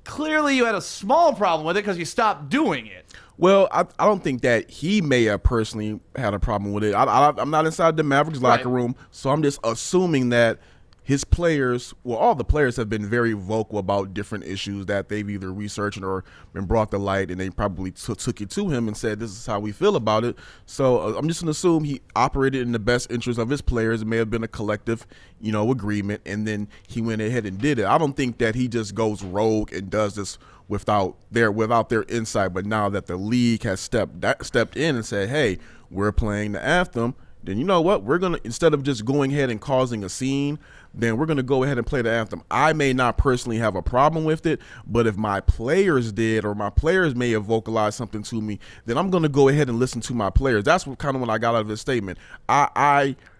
clearly you had a small problem with it because you stopped doing it. Well, I don't think that he may have personally had a problem with it. I'm not inside the Mavericks locker room, so I'm just assuming that his players, well, all the players have been very vocal about different issues that they've either researched or been brought to light, and they probably took it to him and said, this is how we feel about it. So I'm just going to assume he operated in the best interest of his players. It may have been a collective, agreement, and then he went ahead and did it. I don't think that he just goes rogue and does this without their insight. But now that the league has stepped in and said, hey, we're playing the anthem, then you know what? We're going to, instead of just going ahead and causing a scene, then we're going to go ahead and play the anthem. I may not personally have a problem with it, but if my players did, or my players may have vocalized something to me, then I'm going to go ahead and listen to my players. That's what kind of what I got out of his statement.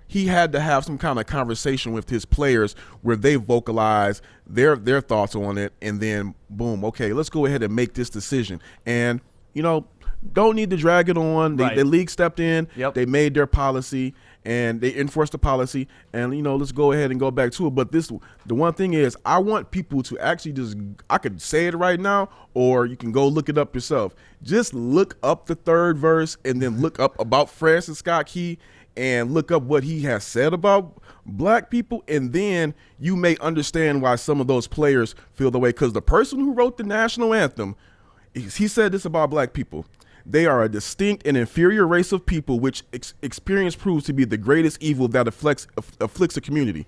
He had to have some kind of conversation with his players where they vocalize their thoughts on it, and then boom, okay, let's go ahead and make this decision. And don't need to drag it on. The league stepped in. Yep. They made their policy, and they enforced the policy. And, let's go ahead and go back to it. But the one thing is, I want people to actually I could say it right now, or you can go look it up yourself. Just look up the third verse and then look up about Francis Scott Key and look up what he has said about black people. And then you may understand why some of those players feel the way. Because the person who wrote the national anthem, he said this about black people. They are a distinct and inferior race of people, which experience proves to be the greatest evil that afflicts a community.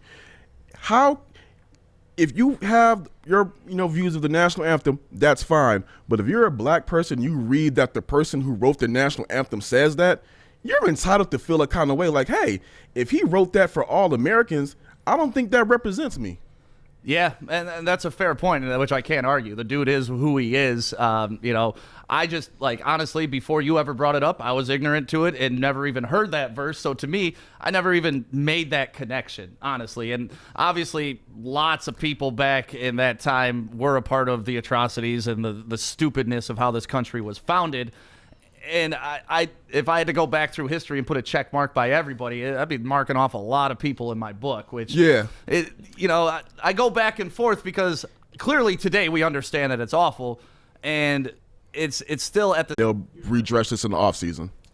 If you have your views of the national anthem, that's fine. But if you're a black person, you read that the person who wrote the national anthem says that, you're entitled to feel a kind of way like, hey, if he wrote that for all Americans, I don't think that represents me. Yeah, and that's a fair point, which I can't argue. The dude is who he is. I just, honestly, before you ever brought it up, I was ignorant to it and never even heard that verse. So to me, I never even made that connection, honestly. And obviously, lots of people back in that time were a part of the atrocities and the stupidness of how this country was founded. And if I had to go back through history and put a check mark by everybody, I'd be marking off a lot of people in my book, which, I go back and forth because clearly today we understand that it's awful, and it's still at the... They'll redress this in the offseason.